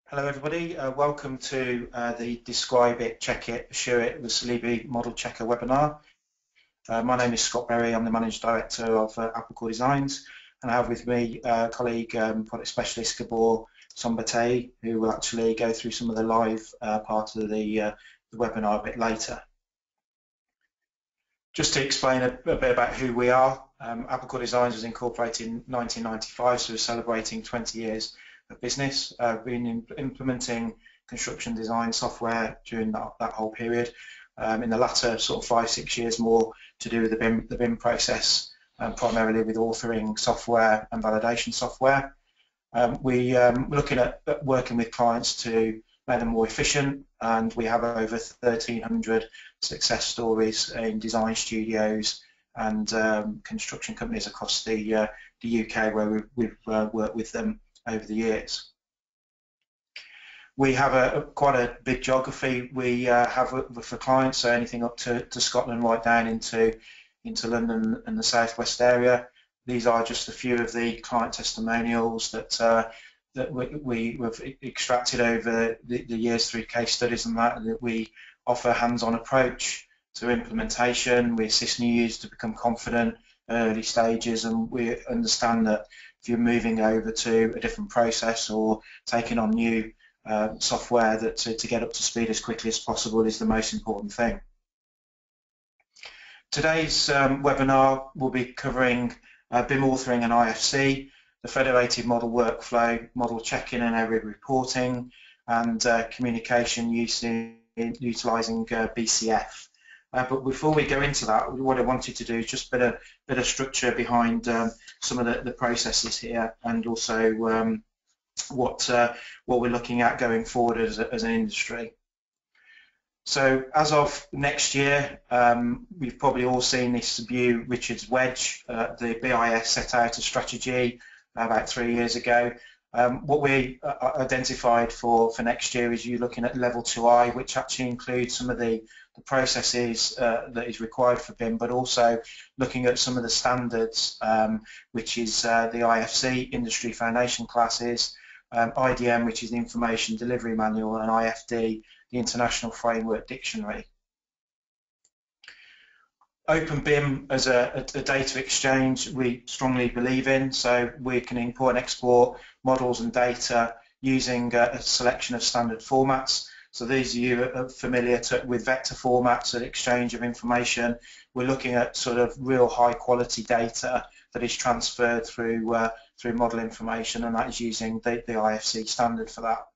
Hello everybody, welcome to the Describe It, Check It, Assure It with Solibri Model Checker webinar. My name is Scott Berry, I'm the Managing Director of Apple Core Designs, and I have with me colleague Product Specialist Gabor Sombate, who will actually go through some of the live part of the webinar a bit later. Just to explain a bit about who we are, Apple Core Designs was incorporated in 1995, so we're celebrating 20 years of business. We've been implementing construction design software during that whole period. In the latter sort of 5-6 years more to do with the BIM process, primarily with authoring software and validation software. We're looking at working with clients to make them more efficient, and we have over 1,300 success stories in design studios and construction companies across the UK where we've worked with them over the years. We have quite a big geography we have for clients, so anything up to Scotland right down into London and the southwest area. These are just a few of the client testimonials that we've extracted over the years through case studies and that we offer hands-on approach to implementation. We assist new users to become confident at early stages, and we understand that if you're moving over to a different process or taking on new software, that to get up to speed as quickly as possible is the most important thing. Today's webinar will be covering BIM authoring and IFC, the federated model workflow, model checking and error reporting, and communication utilising BCF. But before we go into that, what I wanted to do is just a bit of structure behind some of the processes here, and also what we're looking at going forward as an industry. So as of next year, we've probably all seen this view, Richard's wedge. The BIS set out a strategy about 3 years ago. What we identified for next year is you looking at level 2I, which actually includes some of the processes that is required for BIM, but also looking at some of the standards, which is the IFC, Industry Foundation Classes, IDM, which is the Information Delivery Manual, and IFD, the International Framework Dictionary. Open BIM as a data exchange we strongly believe in, so we can import and export models and data using a selection of standard formats. So these of you that are familiar with vector formats and exchange of information, we're looking at sort of real high quality data that is transferred through model information, and that is using the IFC standard for that.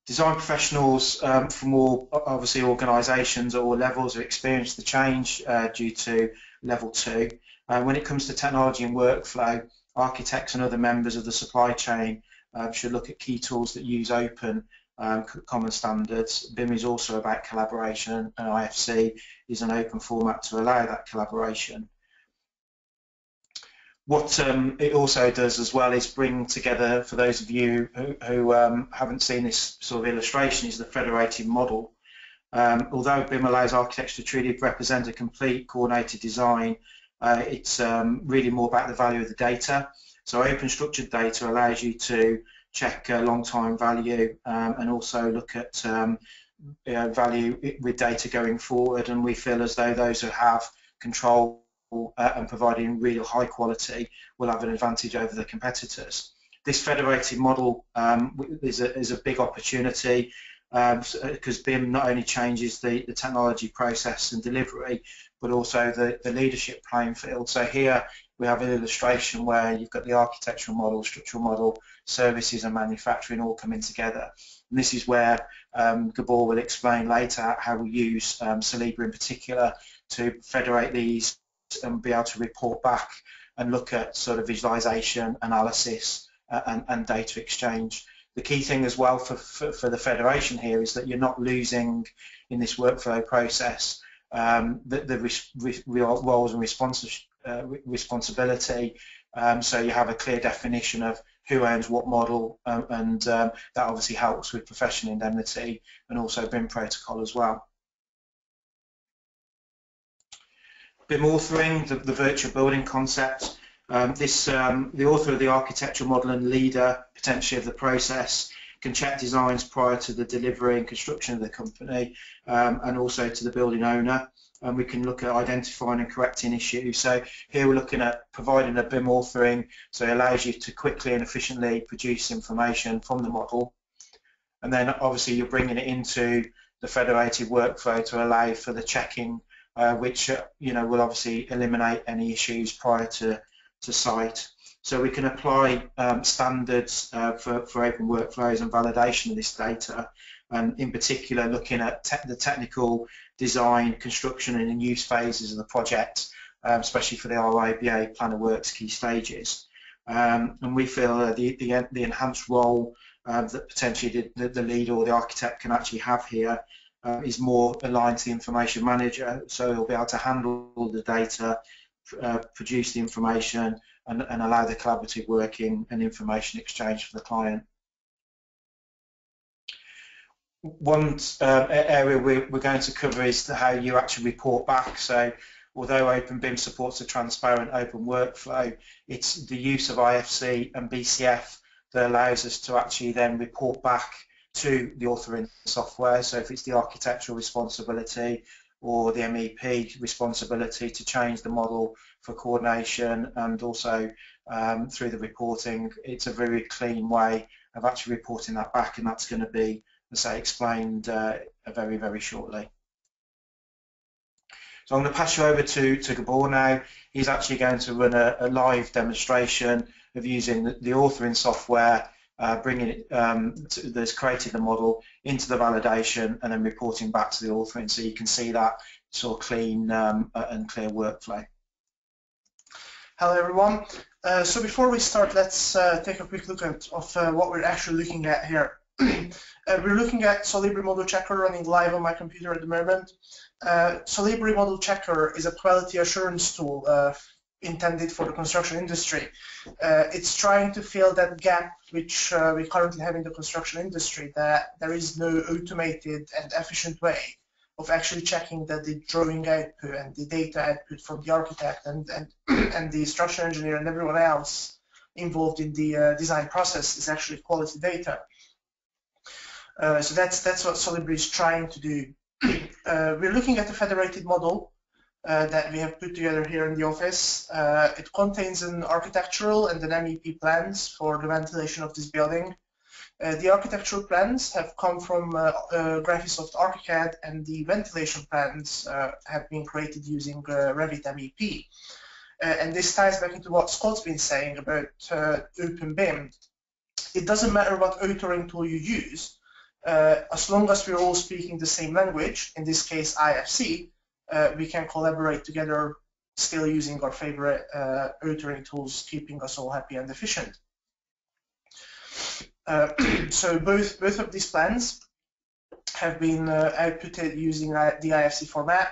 Design professionals from all, obviously, organisations at all levels have experienced the change due to level 2. When it comes to technology and workflow, architects and other members of the supply chain should look at key tools that use open common standards. BIM is also about collaboration, and IFC is an open format to allow that collaboration. What it also does as well is bring together, for those of you who haven't seen this sort of illustration, is the federated model. Although BIM allows architects to truly represent a complete coordinated design, it's really more about the value of the data. So open structured data allows you to check long time value and also look at value with data going forward, and we feel as though those who have control and providing real high quality will have an advantage over the competitors. This federated model is a big opportunity because BIM not only changes the technology process and delivery, but also the leadership playing field. So here we have an illustration where you've got the architectural model, structural model, services and manufacturing all coming together. And this is where Gabor will explain later how we use Solibri in particular to federate these and be able to report back and look at sort of visualization, analysis and data exchange. The key thing as well for the federation here is that you're not losing in this workflow process the roles and responsibility, so you have a clear definition of who owns what model, and that obviously helps with professional indemnity and also BIM protocol as well. BIM authoring, the virtual building concept. The author of the architectural model and leader, potentially, of the process can check designs prior to the delivery and construction of the company, and also to the building owner. And we can look at identifying and correcting issues. So here we're looking at providing a BIM authoring, so it allows you to quickly and efficiently produce information from the model. And then obviously you're bringing it into the federated workflow to allow for the checking, which will obviously eliminate any issues prior to site. So we can apply standards for open workflows and validation of this data, and in particular looking at the technical design, construction and use phases of the project, especially for the RIBA plan of works key stages. And we feel the enhanced role that potentially the lead or the architect can actually have here is more aligned to the information manager, so he'll be able to handle the data, produce the information, and allow the collaborative working and information exchange for the client. One area we're going to cover is how you actually report back. So although OpenBIM supports a transparent open workflow, it's the use of IFC and BCF that allows us to actually then report back to the authoring software. So if it's the architectural responsibility or the MEP responsibility to change the model for coordination, and also through the reporting, it's a very clean way of actually reporting that back, and that's going to be, as I explained, very, very shortly. So I'm going to pass you over to Gabor now. He's actually going to run a live demonstration of using the authoring software, bringing it that's created the model into the validation and then reporting back to the authoring, so you can see that sort of clean and clear workflow. Hello everyone. So before we start, let's take a quick look at what we're actually looking at here. We're looking at Solibri Model Checker running live on my computer at the moment. Solibri Model Checker is a quality assurance tool intended for the construction industry. It's trying to fill that gap which we currently have in the construction industry, that there is no automated and efficient way of actually checking that the drawing output and the data output from the architect and the structural engineer and everyone else involved in the design process is actually quality data. So that's what Solibri is trying to do. We're looking at the federated model that we have put together here in the office. It contains an architectural and an MEP plans for the ventilation of this building. The architectural plans have come from Graphisoft ArchiCAD, and the ventilation plans have been created using Revit MEP. And this ties back into what Scott's been saying about OpenBIM. It doesn't matter what authoring tool you use, as long as we're all speaking the same language, in this case IFC, we can collaborate together, still using our favorite authoring tools, keeping us all happy and efficient. So both of these plans have been outputted using the IFC format.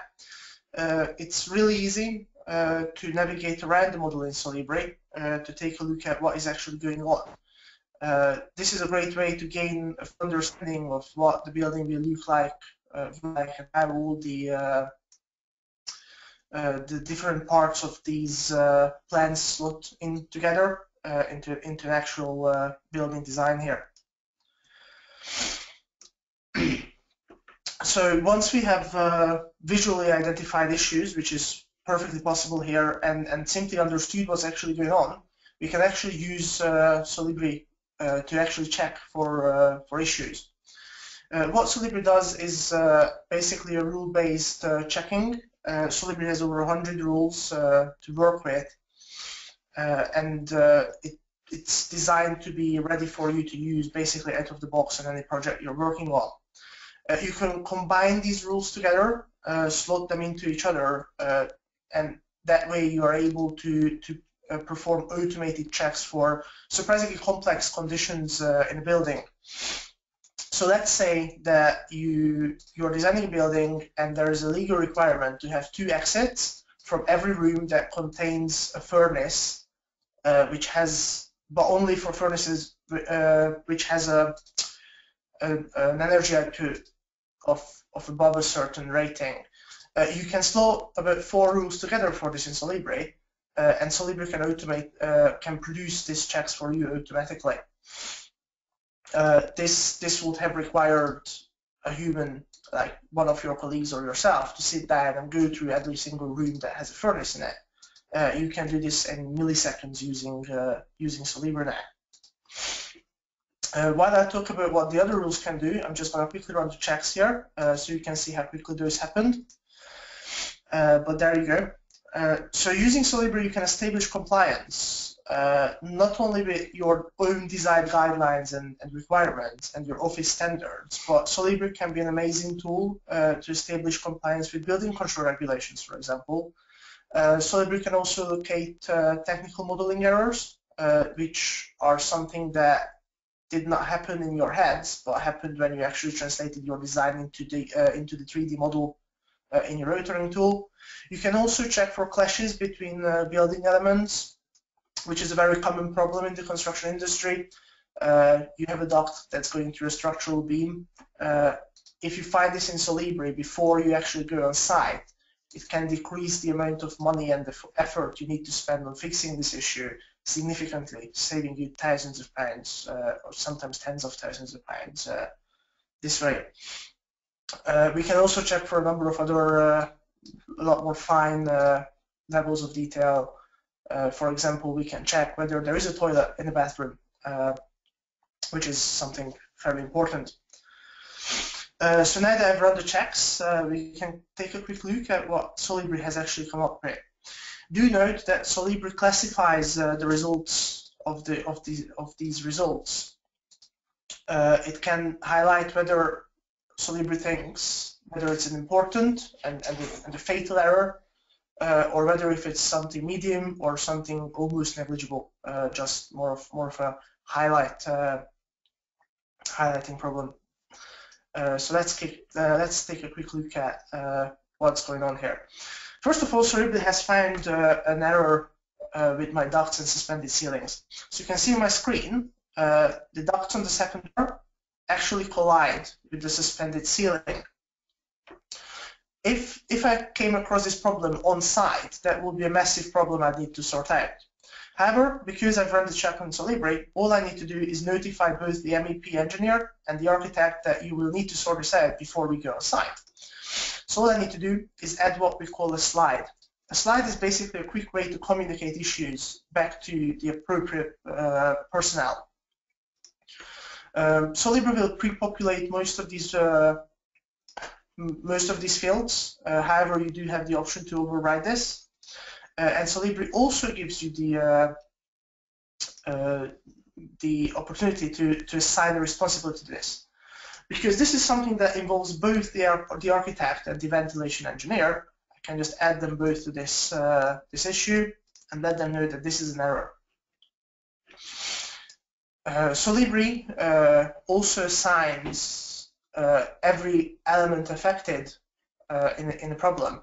It's really easy to navigate around the model in Solibri to take a look at what is actually going on. This is a great way to gain an understanding of what the building will look like and how all the different parts of these plans slot in together into an actual building design here. So once we have visually identified issues, which is perfectly possible here, and simply understood what's actually going on, we can actually use Solibri to actually check for issues. What Solibri does is basically a rule-based checking. Solibri has over 100 rules to work with, and it's designed to be ready for you to use basically out of the box on any project you're working on. You can combine these rules together, slot them into each other, and that way you are able to perform automated checks for surprisingly complex conditions in a building. So let's say that you're designing a building and there is a legal requirement to have 2 exits from every room that contains a furnace, which has, but only for furnaces which has an energy output of above a certain rating. You can slot about 4 rules together for this in Solibri, and Solibri can produce these checks for you automatically. This would have required a human, like one of your colleagues or yourself, to sit down and go through every single room that has a furnace in it. You can do this in milliseconds using Solibri now. While I talk about what the other rules can do, I'm just going to quickly run the checks here, so you can see how quickly those happened. But there you go. So using Solibri, you can establish compliance, not only with your own design guidelines and requirements and your office standards, but Solibri can be an amazing tool to establish compliance with building control regulations, for example. Solibri can also locate technical modeling errors, which are something that did not happen in your heads, but happened when you actually translated your design into the 3D model in your authoring tool. You can also check for clashes between building elements, which is a very common problem in the construction industry. You have a duct that's going through a structural beam. If you find this in Solibri before you actually go on site, it can decrease the amount of money and the effort you need to spend on fixing this issue significantly, saving you thousands of pounds or sometimes tens of thousands of pounds this way. We can also check for a number of other a lot more fine levels of detail. For example, we can check whether there is a toilet in the bathroom, which is something very important. So now that I've run the checks, we can take a quick look at what Solibri has actually come up with. Do note that Solibri classifies the results of these results. It can highlight whether Solibri thinks whether it's an important and a fatal error, or whether if it's something medium or something almost negligible, just more of a highlighting problem. So let's take a quick look at what's going on here. First of all, Solibri has found an error with my ducts and suspended ceilings. So you can see on my screen, the ducts on the second floor actually collide with the suspended ceiling. If I came across this problem on site, that would be a massive problem I'd need to sort out. However, because I've run the check on Solibri, all I need to do is notify both the MEP engineer and the architect that you will need to sort this out before we go on site. So all I need to do is add what we call a slide. A slide is basically a quick way to communicate issues back to the appropriate personnel. Solibri will pre-populate most of these fields. However, you do have the option to override this. And Solibri also gives you the opportunity to assign a responsibility to this. Because this is something that involves both the architect and the ventilation engineer, I can just add them both to this issue and let them know that this is an error. Solibri also assigns every element affected in the problem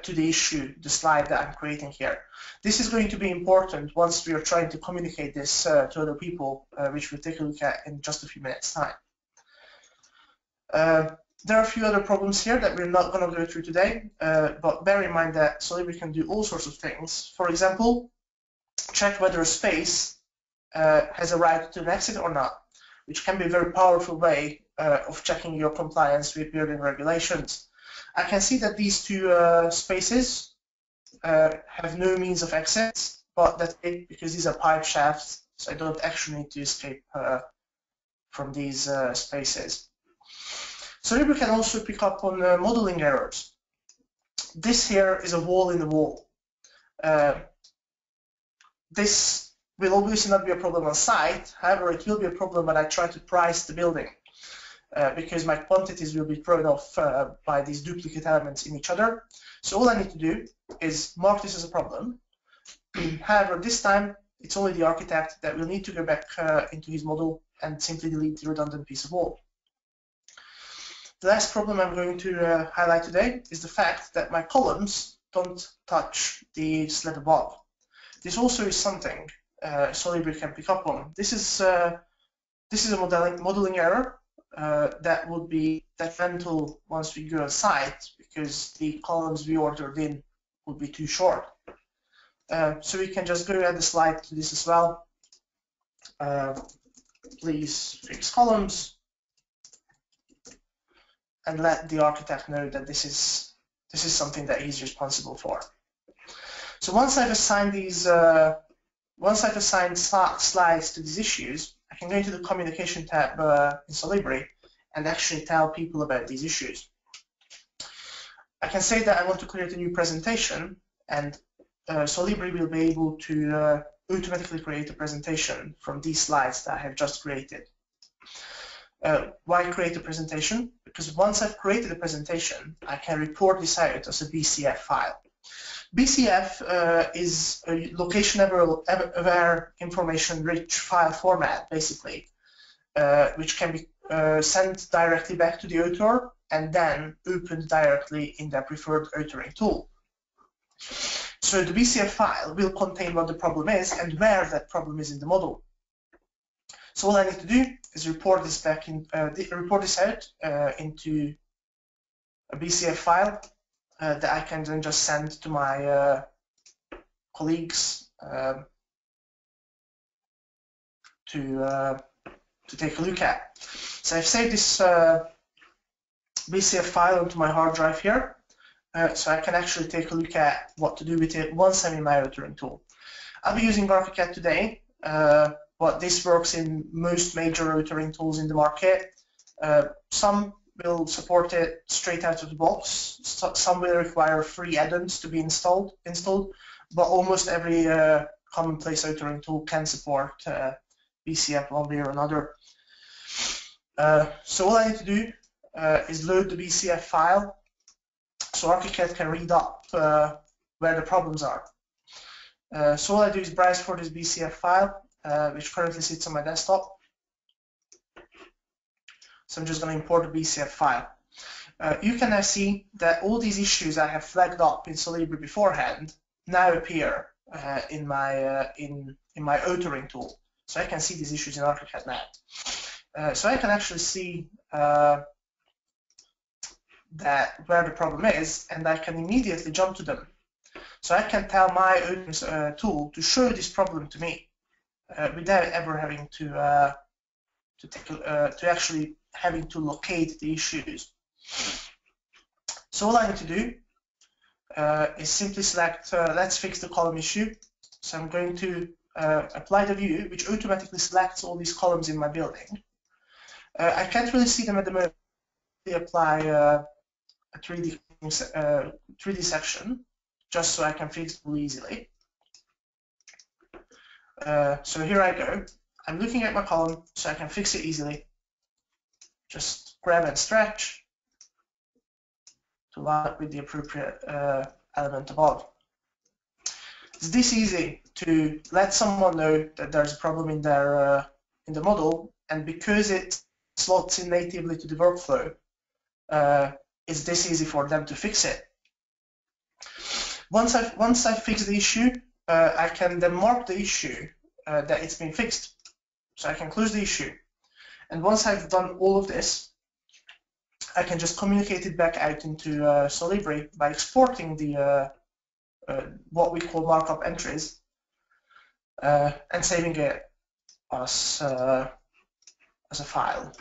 to the issue, the slide that I'm creating here. This is going to be important once we are trying to communicate this to other people, which we'll take a look at in just a few minutes' time. There are a few other problems here that we're not going to go through today, but bear in mind that Solibri can do all sorts of things. For example, check whether a space has a right to an exit or not, which can be a very powerful way of checking your compliance with building regulations. I can see that these two spaces have no means of exit, but that's it because these are pipe shafts, so I don't actually need to escape from these spaces. Solibri can also pick up on modeling errors. This here is a wall in the wall. This will obviously not be a problem on site, however it will be a problem when I try to price the building because my quantities will be thrown off by these duplicate elements in each other. So all I need to do is mark this as a problem. However, this time it's only the architect that will need to go back into his model and simply delete the redundant piece of wall. The last problem I'm going to highlight today is the fact that my columns don't touch the slab above. This also is something Solibri can pick up on. This is a modeling error that would be detrimental once we go on site because the columns we ordered in would be too short. So we can just go add a slide to this as well. Please fix columns, and let the architect know that this is something that he's responsible for. So once I've assigned these, slides to these issues, I can go into the communication tab in Solibri and actually tell people about these issues. I can say that I want to create a new presentation, and Solibri will be able to automatically create a presentation from these slides that I have just created. Why create a presentation? Because once I've created a presentation, I can report this out as a BCF file. BCF is a location-aware information-rich file format, basically, which can be sent directly back to the author and then opened directly in their preferred authoring tool. So the BCF file will contain what the problem is and where that problem is in the model. So all I need to do is report this out into a BCF file that I can then just send to my colleagues to take a look at. So I've saved this BCF file onto my hard drive here, so I can actually take a look at what to do with it once I'm in my authoring tool. I'll be using Barbican today, but this works in most major authoring tools in the market. Some will support it straight out of the box. Some will require free add-ons to be installed, but almost every commonplace authoring tool can support BCF one way or another. So all I need to do is load the BCF file so ArchiCAD can read up where the problems are. So all I do is browse for this BCF file, which currently sits on my desktop. So I'm just going to import the BCF file. You can now see that all these issues I have flagged up in Solibri beforehand now appear in my authoring tool. So I can see these issues in ArchiCAD now. So I can actually see that where the problem is, and I can immediately jump to them. So I can tell my tool to show this problem to me without ever having to actually having to locate the issues. So all I need to do is simply select let's fix the column issue. So I'm going to apply the view, which automatically selects all these columns in my building. I can't really see them at the moment. Apply a 3D section just so I can fix it easily. So here I go. I'm looking at my column so I can fix it easily. Just grab and stretch to line up with the appropriate element above. It's this easy to let someone know that there's a problem in their in the model, and because it slots in natively to the workflow, it's this easy for them to fix it. Once I've fixed the issue, I can then mark the issue that it's been fixed. So I can close the issue. And once I've done all of this, I can just communicate it back out into Solibri by exporting the what we call markup entries and saving it as a file.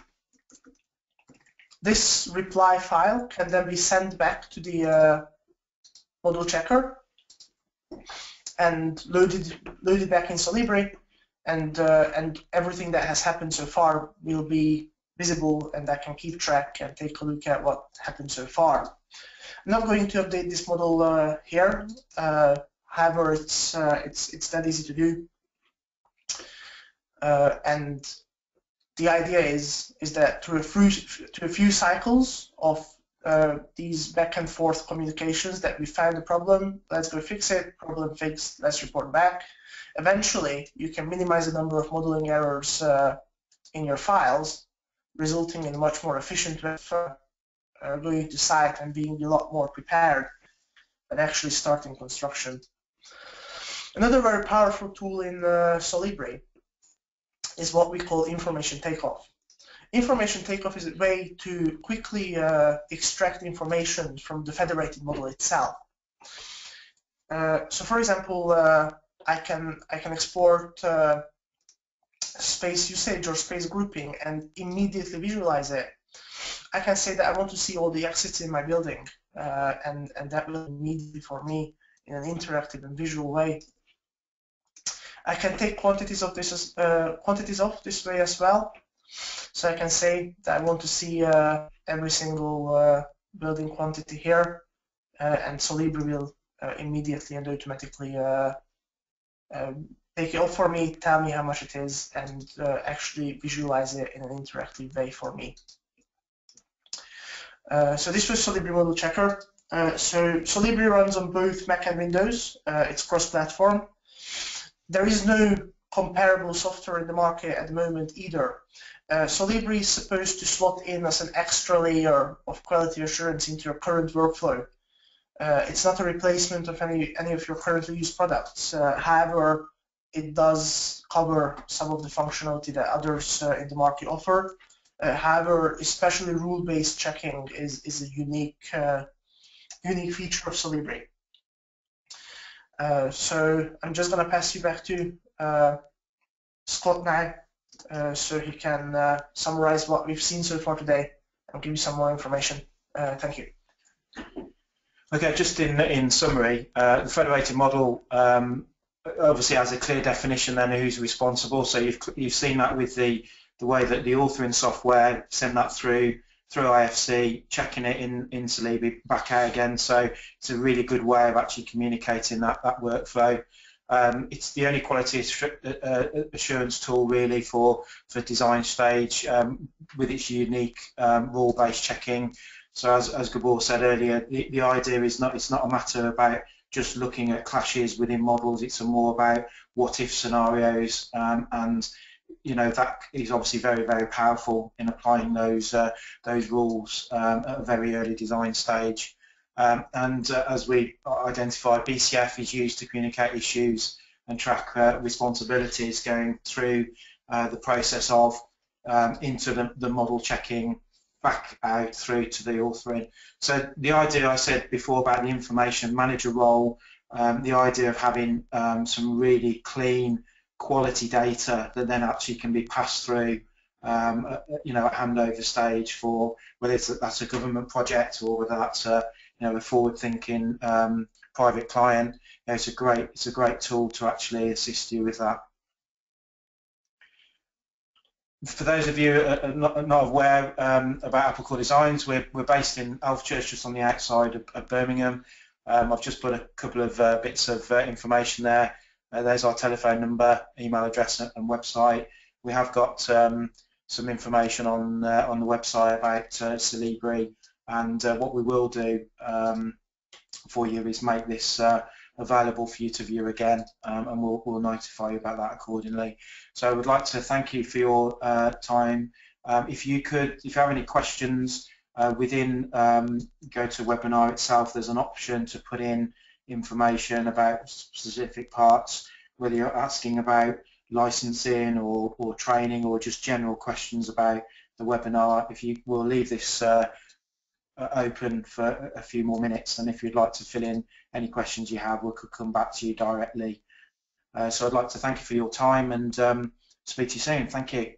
This reply file can then be sent back to the model checker and loaded back in Solibri, and everything that has happened so far will be visible, and I can keep track and take a look at what happened so far. I'm not going to update this model here. However, it's that easy to do, and the idea is that through a few cycles of these back and forth communications that we found a problem, let's go fix it, problem fixed, let's report back. Eventually, you can minimize the number of modeling errors in your files, resulting in a much more efficient way of going to site and being a lot more prepared than actually starting construction. Another very powerful tool in Solibri is what we call information takeoff. Information takeoff is a way to quickly extract information from the federated model itself. So for example, I can export space usage or space grouping and immediately visualize it. I can say that I want to see all the exits in my building, and that will immediately for me in an interactive and visual way. I can take quantities of this way as well. So I can say that I want to see every single building quantity here, and Solibri will immediately and automatically take it off for me, tell me how much it is, and actually visualize it in an interactive way for me. So this was Solibri Model Checker. So Solibri runs on both Mac and Windows. It's cross-platform. There is no comparable software in the market at the moment either. Solibri is supposed to slot in as an extra layer of quality assurance into your current workflow. It's not a replacement of any of your currently used products. However, it does cover some of the functionality that others in the market offer. However, especially rule-based checking is a unique feature of Solibri. So I'm just going to pass you back to Scott now, so he can summarize what we've seen so far today and give you some more information. Thank you. Okay, just in summary, the federated model obviously has a clear definition then of who's responsible. So you've seen that with the way that the authoring software send that through IFC, checking it in Solibri, back out again. So it's a really good way of actually communicating that workflow. It's the only quality assurance tool really for design stage with its unique rule-based checking. So as Gabor said earlier, the idea is it's not a matter about just looking at clashes within models. It's more about what-if scenarios, and that is obviously very, very powerful in applying those rules at a very early design stage. As we identified, BCF is used to communicate issues and track responsibilities going through the process of into the model checking, back out through to the authoring. So the idea I said before about the information manager role, the idea of having some really clean quality data that then actually can be passed through at handover stage for whether that's a government project or whether that's a forward-thinking private client. It's a great tool to actually assist you with that. For those of you not aware about Apple Core Designs, we're based in Alfchurch, just on the outside of Birmingham. I've just put a couple of bits of information there. There's our telephone number, email address, and website. We have got some information on the website about Solibri, and what we will do for you is make this available for you to view again, and we'll notify you about that accordingly. So I would like to thank you for your time. If you have any questions within GoToWebinar itself, there's an option to put in information about specific parts, whether you're asking about licensing or training or just general questions about the webinar. We'll leave this open for a few more minutes, and if you'd like to fill in any questions you have, we could come back to you directly. So I'd like to thank you for your time and speak to you soon. Thank you.